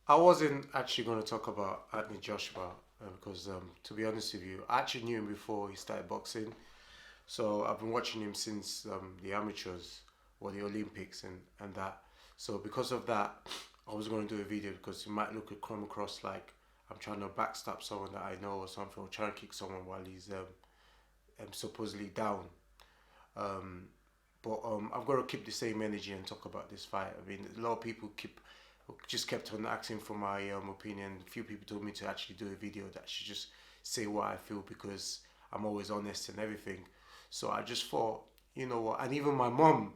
I wasn't actually going to talk about Anthony Joshua because, to be honest with you, I actually knew him before he started boxing. So I've been watching him since the amateurs or the Olympics and that. So because of that, I was going to do a video because it might come across like I'm trying to backstab someone that I know or something, or trying to kick someone while he's supposedly down. Um, but I've got to keep the same energy and talk about this fight. I mean, a lot of people just kept on asking for my opinion. A few people told me to actually do a video that should just say what I feel because I'm always honest and everything. So I just thought, you know what? And even my mom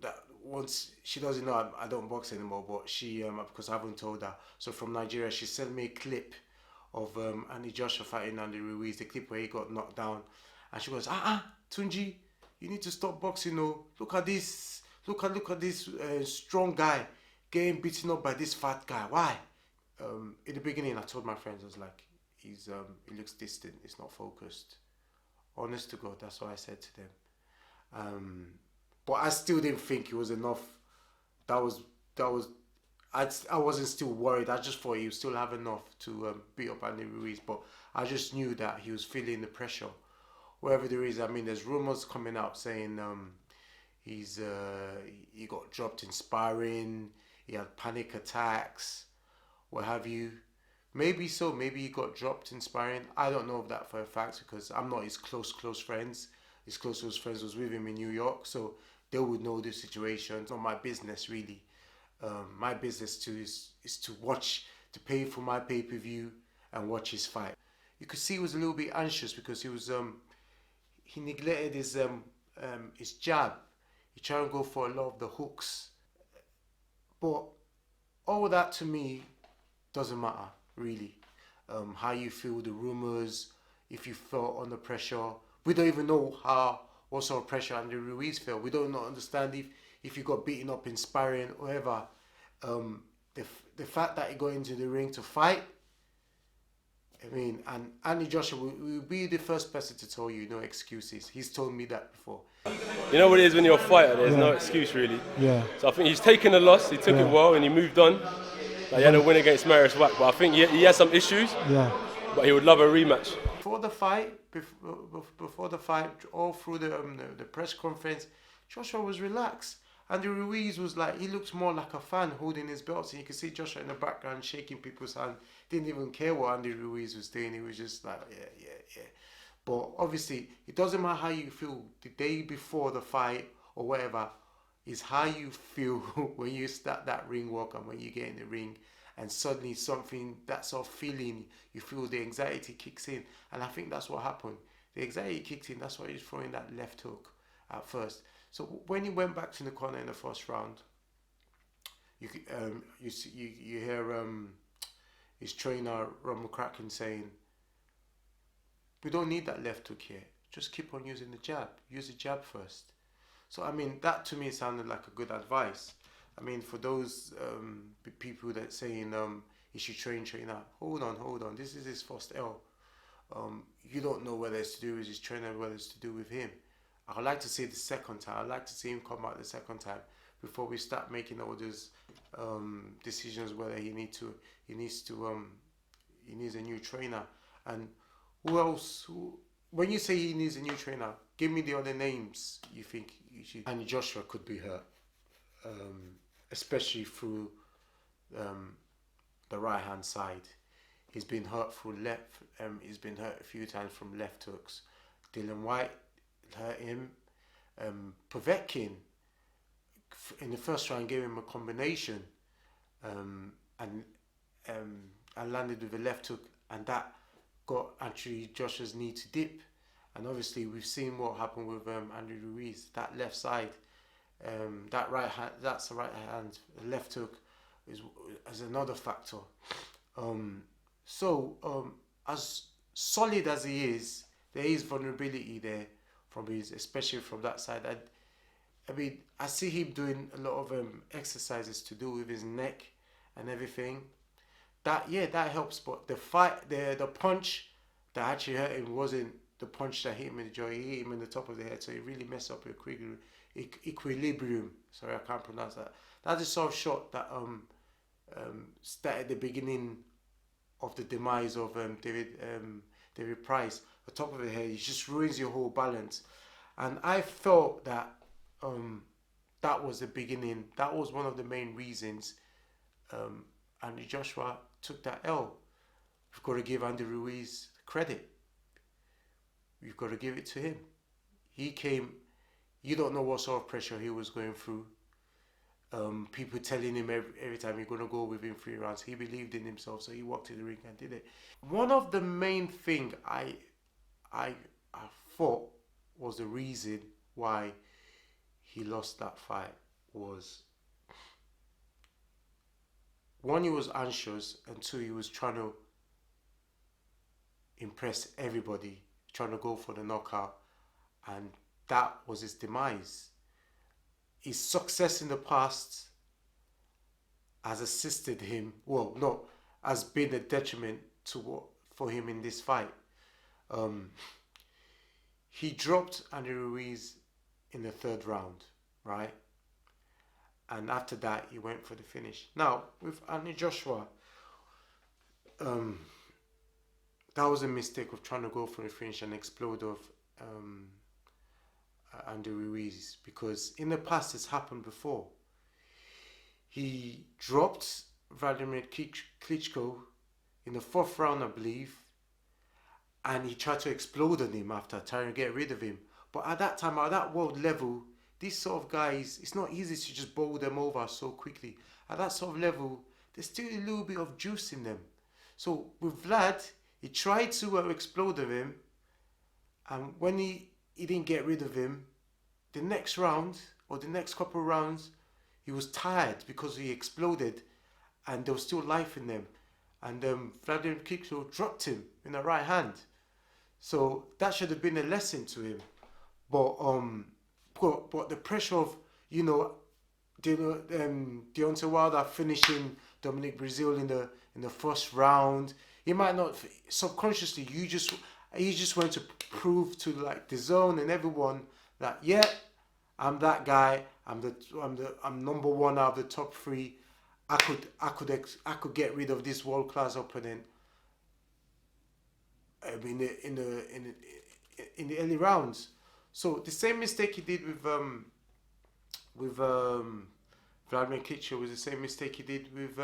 that once she doesn't know I don't box anymore, but she because I haven't told her. So from Nigeria, she sent me a clip of Andy Joshua fighting Andy Ruiz, the clip where he got knocked down, and she goes, Tunji, you need to stop boxing. Oh, look at this strong guy getting beaten up by this fat guy. Why? In the beginning, I told my friends, I was like, he looks distant. He's not focused. Honest to God, that's what I said to them. Um, but I still didn't think it was enough. That was. I wasn't still worried. I just thought he would still have enough to beat up Andy Ruiz. But I just knew that he was feeling the pressure. Wherever there is, I mean, there's rumors coming out saying he got dropped in sparring. He had panic attacks, what have you. Maybe so. Maybe he got dropped in sparring. I don't know of that for a fact because I'm not his close friends. His closest friends was with him in New York, so they would know the situation. It's not my business really. My business too is to watch, to pay for my pay-per-view and watch his fight. You could see he was a little bit anxious because he neglected his jab. He tried to go for a lot of the hooks, but all that to me doesn't matter really. How you feel, the rumors, if you felt under pressure. We don't even know what sort of pressure Andy Ruiz felt. We don't understand if he got beaten up in sparring or whatever. The fact that he got into the ring to fight, I mean, and Andy Joshua will be the first person to tell you no excuses. He's told me that before. You know what it is when you're a fighter, there's no excuse really. Yeah. So I think he's taken a loss, he took it well and he moved on. Like he had a win against Marius Wack, but I think he has some issues, Yeah. but he would love a rematch. Before the fight, all through the press conference, Joshua was relaxed. Andy Ruiz was like, he looked more like a fan holding his belts, and you could see Joshua in the background shaking people's hand. Didn't even care what Andy Ruiz was doing. He was just like, yeah. But obviously, it doesn't matter how you feel the day before the fight or whatever. It's how you feel when you start that ring walk and when you get in the ring, and suddenly that sort of feeling, you feel the anxiety kicks in, and I think that's what happened. The anxiety kicked in. That's why he's throwing that left hook at first. So when he went back to the corner in the first round, you hear his trainer Ron McCracken saying, "We don't need that left hook here. Just keep on using the jab. Use the jab first." So I mean, that to me sounded like a good advice. I mean, for those people that saying he should train out. Hold on. This is his first L. You don't know whether it's to do with his trainer, whether it's to do with him. I would like to see the second time. I'd like to see him come out the second time before we start making all those decisions whether he needs a new trainer. And who else? When you say he needs a new trainer, give me the other names you think you should. And Joshua could be hurt, especially through the right hand side. He's been hurt through left. He's been hurt a few times from left hooks. Dylan White hurt him. Povetkin in the first round gave him a combination, and landed with a left hook, and that got actually Joshua's knee to dip. And obviously we've seen what happened with Andy Ruiz. That left side, that right hand, that's the right hand. The left hook is another factor. As solid as he is, there is vulnerability there especially from that side. I mean, I see him doing a lot of exercises to do with his neck and everything. That helps. But the punch that actually hurt him wasn't the punch that hit him in the jaw. He hit him in the top of the head, so he really messed up equilibrium. Sorry, I can't pronounce that. That's the sort of shot that started the beginning of the demise of David Price. The top of the head, he just ruins your whole balance. And I felt that that was the beginning. That was one of the main reasons Andy Joshua took that L. We've got to give Andy Ruiz credit. We've got to give it to him. He came. You don't know what sort of pressure he was going through. People telling him every time you're going to go within 3 rounds. He believed in himself, so he walked in the ring and did it. One of the main thing I thought was the reason why he lost that fight was, one, he was anxious, and two, he was trying to impress everybody, trying to go for the knockout, and that was his demise. His success in the past has assisted him, well, no, has been a detriment for him in this fight. He dropped Andy Ruiz in the 3rd round, right? And after that, he went for the finish. Now, with Andy Joshua, that was a mistake of trying to go for the finish and explode of Andy Ruiz, because in the past it's happened before. He dropped Vladimir Klitschko in the 4th round, I believe, and he tried to explode on him after trying to get rid of him. But at that time, at that world level, these sort of guys, it's not easy to just bowl them over so quickly. At that sort of level, there's still a little bit of juice in them. So with Vlad, he tried to explode of him, and when he didn't get rid of him, the next round, or the next couple of rounds, he was tired because he exploded, and there was still life in them. And Vladimir Klitschko dropped him in the right hand. So that should have been a lesson to him. But the pressure of, Deontay Wilder finishing Dominic Breazeale in the 1st round, he might not subconsciously. He just went to prove to like the zone and everyone that, yeah, I'm that guy. I'm number 1 out of the top 3. I could get rid of this world class opponent in the early rounds. So the same mistake he did with Vladimir Klitschko was the same mistake he did with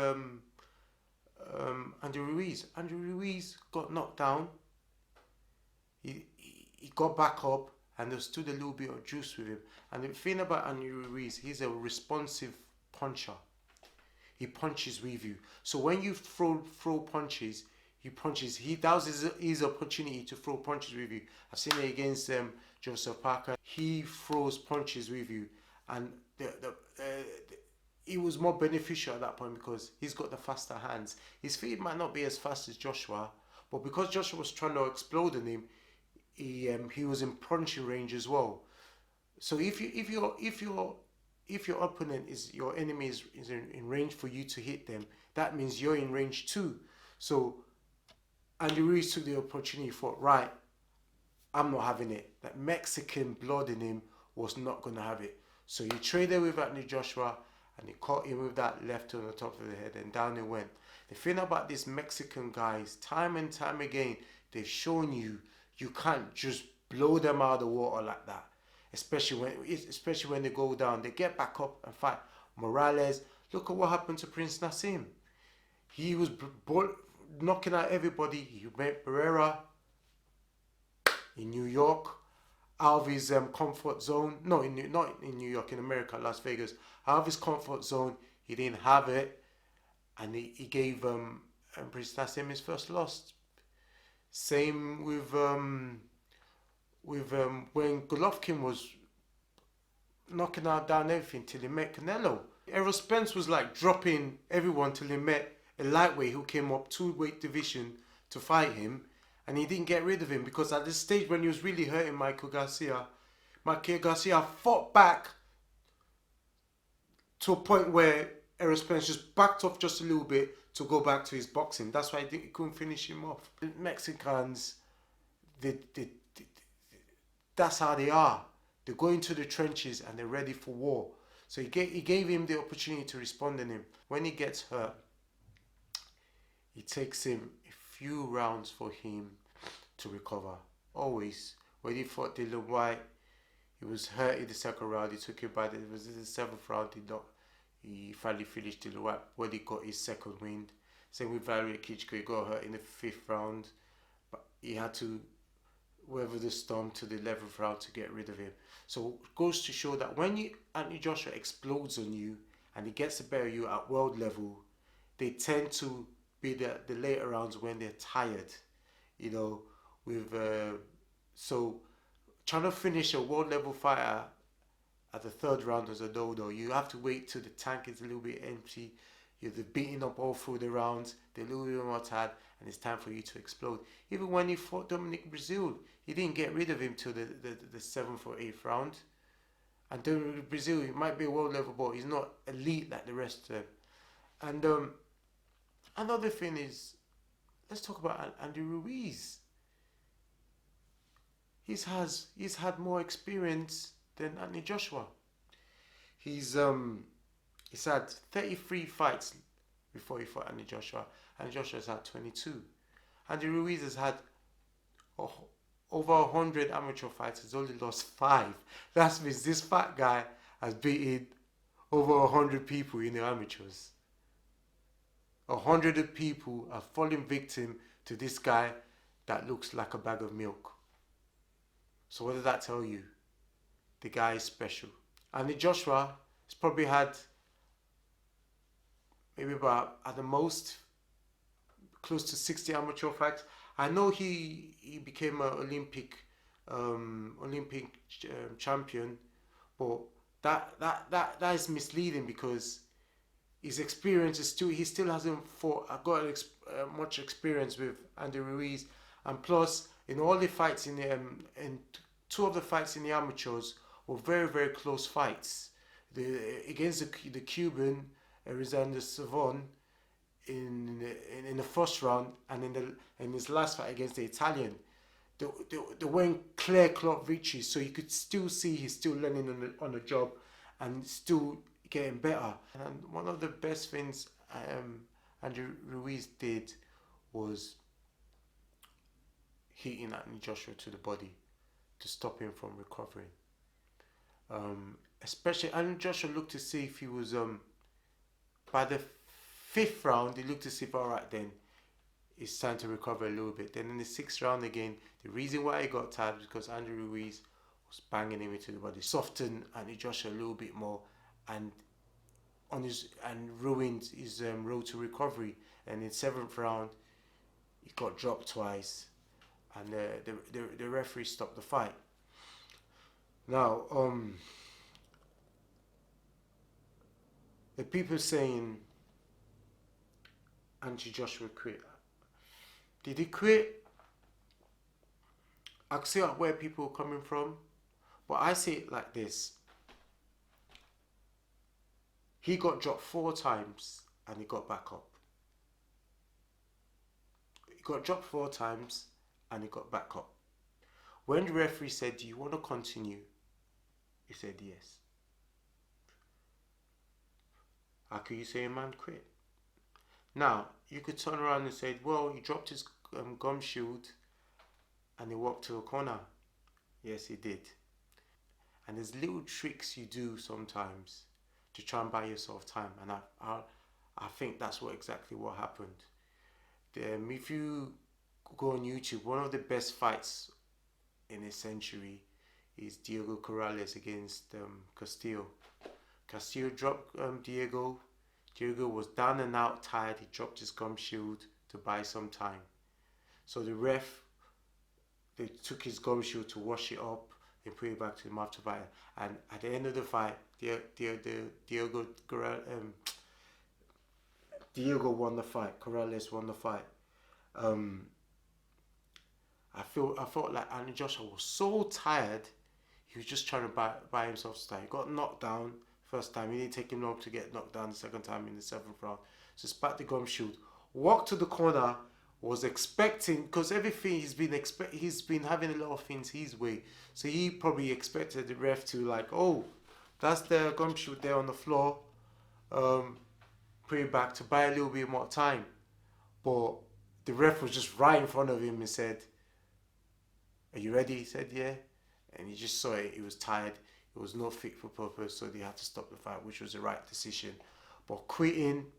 Andy Ruiz. Andy Ruiz got knocked down. He got back up, and there stood a little bit of juice with him. And the thing about Andy Ruiz, he's a responsive puncher. He punches with you. So when you throw punches, he punches. That was his opportunity to throw punches with you. I've seen it against Joseph Parker. He throws punches with you, and he was more beneficial at that point because he's got the faster hands. His feet might not be as fast as Joshua, but because Joshua was trying to explode on him, he was in punching range as well. So if your opponent your enemy is in range for you to hit them, that means you're in range too. So Andy Ruiz took the opportunity, thought, right, I'm not having it. That Mexican blood in him was not going to have it. So he traded with Anthony Joshua, and he caught him with that left on the top of the head, and down he went. The thing about these Mexican guys, time and time again, they've shown you can't just blow them out of the water like that. Especially when they go down, they get back up and fight. Morales, look at what happened to Prince Nassim. He was knocking out everybody. He met Pereira in New York, out of his comfort zone. No, not in New York, in America, Las Vegas. Out of his comfort zone, he didn't have it, and he gave Prince Nassim his first loss. Same with when Golovkin was knocking down everything till he met Canelo. Errol Spence was like dropping everyone till he met a lightweight who came up 2 weight division to fight him, and he didn't get rid of him because at this stage when he was really hurting Michael Garcia fought back to a point where Errol Spence just backed off just a little bit to go back to his boxing. That's why he couldn't finish him off. The Mexicans, that's how they are. They go into the trenches and they're ready for war. So he gave him the opportunity to respond in him. When he gets hurt, it takes him a few rounds for him to recover. Always. When he fought Dylan White, he was hurt in the second round. He took him by it was in the seventh round. He finally finished Dylan White when he got his second win. Same with Valerie Klitschko. He got hurt in the fifth round, but he had to weather the storm to the 11th round to get rid of him. So it goes to show that when Anthony Joshua explodes on you and he gets the better of you at world level, they tend to be the later rounds when they're tired. You know, with so trying to finish a world level fighter at the third round is a no-no. You have to wait till the tank is a little bit empty. You're beating up all through the rounds. They're a little bit more tired, and it's time for you to explode. Even when he fought Dominic Brazil, he didn't get rid of him till the seventh or eighth round. And Dominic Brazil, he might be a world level, but he's not elite like the rest of them. And another thing is, let's talk about Andy Ruiz. He's had more experience than Anthony Joshua. He's had 33 fights before he fought Anthony Joshua, and Joshua's had 22. Andy Ruiz has had over 100 amateur fights. He's only lost 5. That means this fat guy has beaten over 100 people in the amateurs. 100 people are falling victim to this guy that looks like a bag of milk. So what does that tell you? The guy is special. Anthony Joshua has probably had maybe about, at the most, close to 60 amateur fights. I know he became an Olympic champion, but that is misleading because his experience is he still hasn't got much experience with Andy Ruiz, and plus in all the fights in 2 of the fights in the amateurs were very, very close fights. Against the Cuban Alexander Savon in the first round, and in his last fight against the Italian, they weren't clear-cut victories. So you could still see he's still learning on the job and still getting better. And one of the best things Andrew Ruiz did was hitting Anthony Joshua to the body to stop him from recovering. Especially, Anthony Joshua looked to see if he was by the 5th round, he looked to see if alright then it's time to recover a little bit. Then in the 6th round again, the reason why he got tired was because Andrew Ruiz was banging him into the body, softened Anthony Joshua a little bit more, and ruined his road to recovery. And in 7th round, he got dropped twice, and the referee stopped the fight. Now, the people saying Anthony Joshua quit. Did he quit? I can see where people are coming from, but I see it like this. He got dropped 4 times and he got back up. He got dropped 4 times and he got back up. When the referee said, "Do you want to continue?" he said yes. How can you say a man quit? Now, you could turn around and say, well, he dropped his gum shield and he walked to a corner. Yes, he did. And there's little tricks you do sometimes to try and buy yourself time. And I think that's exactly what happened. If you go on YouTube, one of the best fights in a century is Diego Corrales against Castillo. Castillo dropped Diego. Diego was down and out, tired. He dropped his gum shield to buy some time. So the ref, they took his gum shield to wash it up and put it back to him after fight. And at the end of the fight, Diego won the fight. Corrales won the fight. I felt like Anthony Joshua was so tired. He was just trying to buy himself time. He got knocked down first time. He didn't take him long to get knocked down the second time in the 7th round. So spat the gum shield, walked to the corner, was expecting, because everything he's been having a lot of things his way. So he probably expected the ref to like, oh, that's the gum shield there on the floor. Put it back to buy a little bit more time. but the ref was just right in front of him and said, "Are you ready?" He said, "Yeah." And he just saw it. He was tired. It was not fit for purpose, so they had to stop the fight, which was the right decision. But quitting,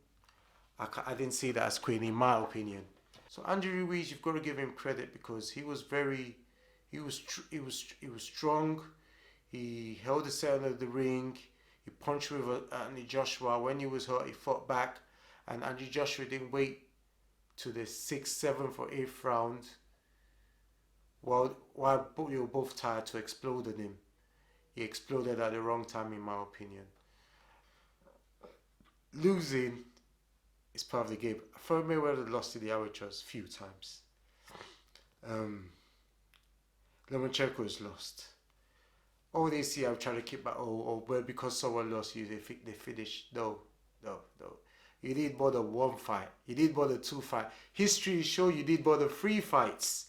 I didn't see that as quitting, in my opinion. So Andy Ruiz, you've got to give him credit because he was strong. He held the center of the ring. He punched with Anthony Joshua. When he was hurt, he fought back, and Anthony Joshua didn't wait to the 6th, 7th, or 8th round. While we were both tired, to explode on him. He exploded at the wrong time, in my opinion. Losing is part of the game. Floyd Mayweather lost to the amateurs a few times. Lomachenko has lost. Oh, they see I'm trying to keep my well, because someone lost you, they think they finished. No. You need more than one fight. You need more than 2 fights. History shows you need more than 3 fights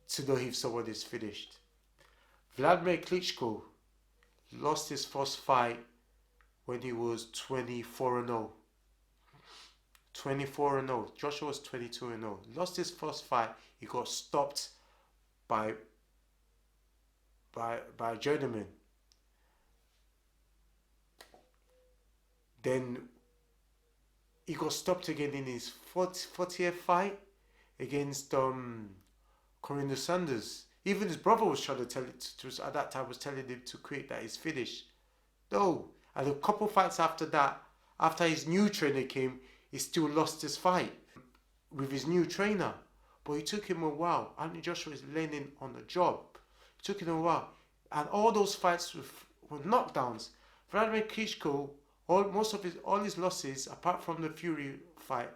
to know if someone is finished. Vladimir Klitschko lost his first fight when he was 24-0. 24-0. Joshua was 22-0. Lost his first fight. He got stopped by a journeyman. Then he got stopped again in his 40th fight against Corino Sanders. Even his brother was trying to tell it at that time, was telling him to quit, that he's finished. No. And a couple fights after that, after his new trainer came, he still lost his fight with his new trainer. But it took him a while. Anthony Joshua is learning on the job. It took him a while. And all those fights were knockdowns. Vladimir Klitschko, all his losses, apart from the Fury fight,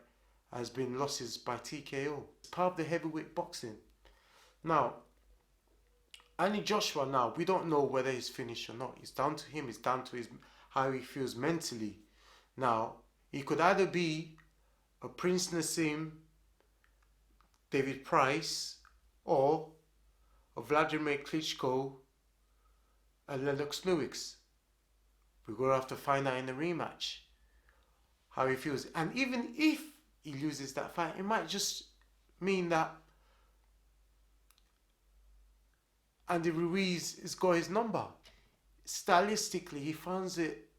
has been losses by TKO. It's part of the heavyweight boxing. Now, Anthony Joshua now, we don't know whether he's finished or not. It's down to him. It's down to how he feels mentally. Now, he could either be a Prince Nassim, David Price, or a Vladimir Klitschko and Lennox Lewis. We're going to have to find out in the rematch how he feels. And even if he loses that fight, it might just mean that Andy Ruiz has got his number. Stylistically, he finds it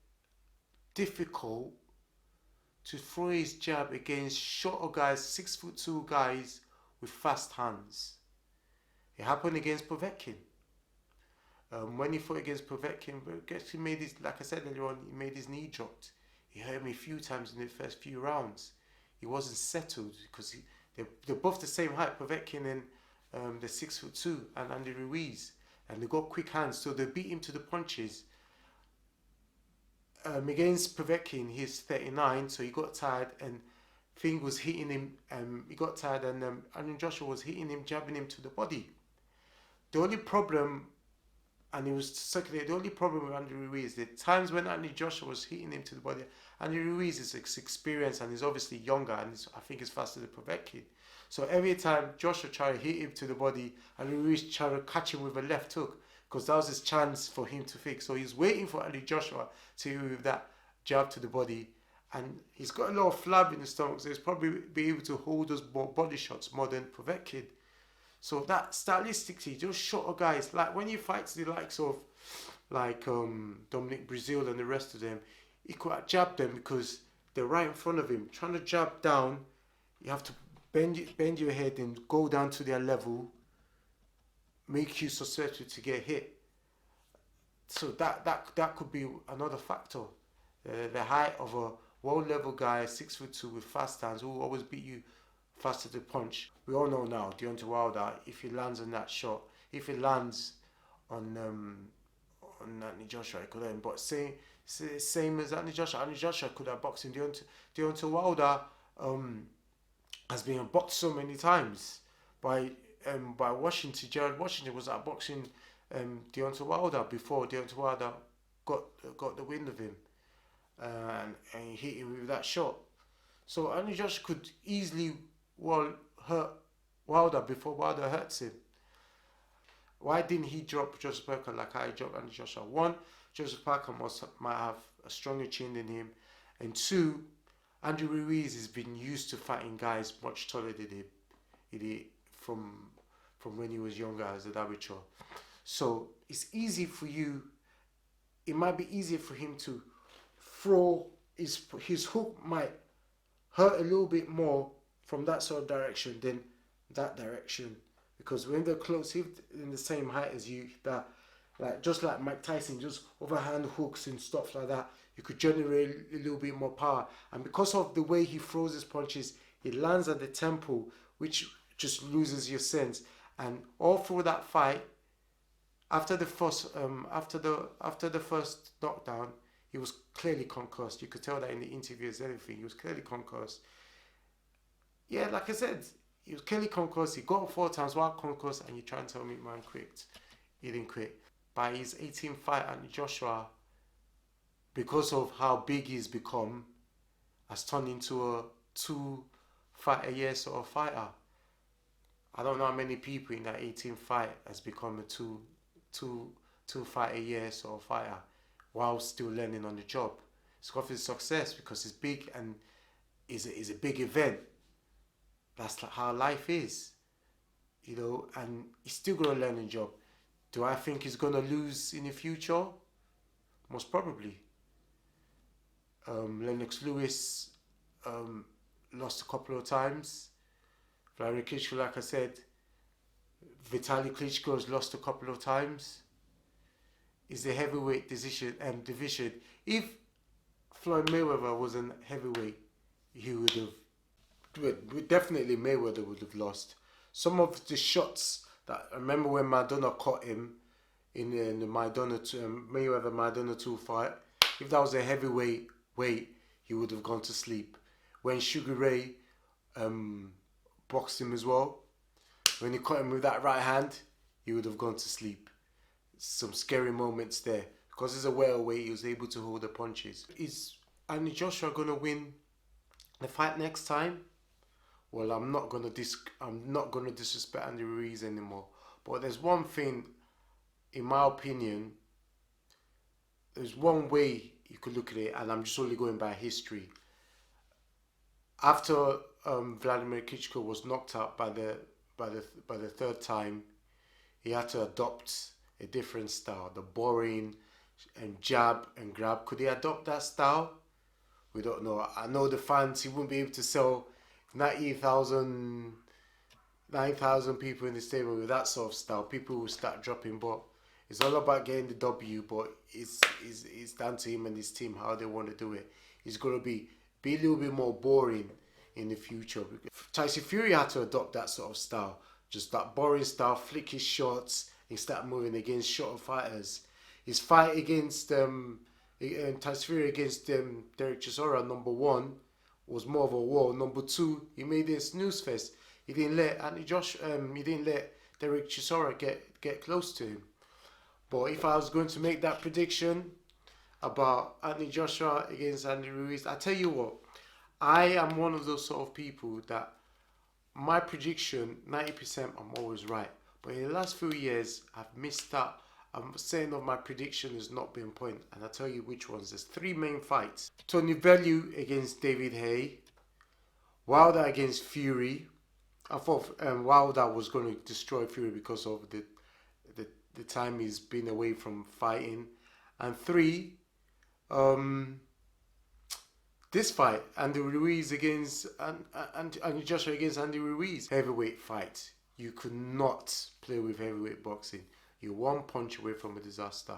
difficult to throw his jab against shorter guys, 6'2" guys with fast hands. It happened against Povetkin. When he fought against Povetkin, he made his, like I said earlier on, he made his knee dropped. He hurt me a few times in the first few rounds. He wasn't settled because they're both the same height, Povetkin and the 6'2" and Andy Ruiz, and they got quick hands, so they beat him to the punches. Against Povetkin, he's 39, so he got tired and Fing was hitting him. He got tired and Anthony Joshua was hitting him, jabbing him to the body. The only problem, and it was circulated, the only problem with Andy Ruiz, the times when Anthony Joshua was hitting him to the body, Andy Ruiz is experienced and he's obviously younger and I think he's faster than Povetkin. So every time Joshua tried to hit him to the body, Andy Ruiz tried to catch him with a left hook, because that was his chance for him to fix. So he's waiting for Anthony Joshua to hit him with that jab to the body. And he's got a lot of flab in the stomach, so he's probably be able to hold those body shots more than Povetkin. So that stylistically, those shorter guys, like when he fights the likes of Dominic Brazil and the rest of them, he could jab them because they're right in front of him. Trying to jab down, you have to bend your head and go down to their level, make you susceptible to get hit. So that could be another factor. The height of a world-level guy, 6'2" with fast hands, who will always beat you faster to punch. We all know now, Deontay Wilder, if he lands on that shot, if he lands on Anthony Joshua, he could have. But same as Anthony Joshua could have boxed him. Deontay Wilder has been boxed so many times by Washington. Gerald Washington was outboxing Deontay Wilder before Deontay Wilder got the wind of him, and he hit him with that shot. So Anthony Joshua could easily hurt Wilder before Wilder hurts him. Why didn't he drop Joseph Parker like how he dropped Anthony Joshua? One, Joseph Parker might have a stronger chin than him, and two, Andy Ruiz has been used to fighting guys much taller than him. He did from when he was younger as an amateur. So it's easy for you. It might be easier for him to throw his hook might hurt a little bit more from that sort of direction than that direction, because when they're close, if in the same height as you, that like just like Mike Tyson, just overhand hooks and stuff like that, you could generate a little bit more power. And because of the way he throws his punches, it lands at the tempo, which just loses your sense. And all through that fight, after the first knockdown, he was clearly concussed. You could tell that in the interviews, everything. He was clearly concussed. Yeah, like I said, he was clearly concussed. He got 4 times while concussed, and you try and tell me man quit. He didn't quit. By his 18th fight, Anthony Joshua, because of how big he's become, has turned into a 2-fight-a-year sort of fighter. I don't know how many people in that 18th fight has become a two fight a year sort of fighter while still learning on the job. It's got his success because it's big and is a big event. That's like how life is, you know, and he's still gonna learn the job. Do I think he's gonna lose in the future? Most probably. Lennox Lewis lost a couple of times. Vladimir Klitschko, like I said, Vitaly Klitschko's lost a couple of times. Is the heavyweight division. If Floyd Mayweather was a heavyweight, he would have. Definitely Mayweather would have lost. Some of the shots that I remember when Maradona caught him in the Mayweather Maradona 2 fight. If that was a heavyweight weight, he would have gone to sleep. When Sugar Ray boxed him as well, when he caught him with that right hand, he would have gone to sleep. Some scary moments there. Because it's a welterweight, he was able to hold the punches. Is Anthony Joshua gonna win the fight next time? Well, I'm not gonna disrespect Andy Ruiz anymore. But there's one thing, in my opinion, there's one way you could look at it, and I'm just only going by history. After Vladimir Klitschko was knocked out by the third time, he had to adopt a different style, the boring and jab and grab. Could he adopt that style? We don't know. I know the fans, he wouldn't be able to sell 90,000 people in the stadium with that sort of style. People will start dropping, but it's all about getting the W, but it's down to him and his team how they want to do it. It's going to be a little bit more boring in the future. Tyson Fury had to adopt that sort of style, just that boring style, flick his shots and start moving against shorter fighters. His fight against Tyson Fury against Derek Chisora, number 1, was more of a war. Number 2, he made a snooze fest. He didn't let Derek Chisora get close to him. But if I was going to make that prediction about Anthony Joshua against Andy Ruiz, I tell you what, I am one of those sort of people that my prediction, 90%, I'm always right. But in the last few years, I've missed out. I'm saying of my prediction has not been point, and I'll tell you which ones. There's 3 main fights. Tony Bellew against David Haye, Wilder against Fury. I thought Wilder was going to destroy Fury because of the time he's been away from fighting. And 3, this fight, Andy Ruiz against Andy Joshua against Andy Ruiz, heavyweight fight. You could not play with heavyweight boxing. You're one punch away from a disaster.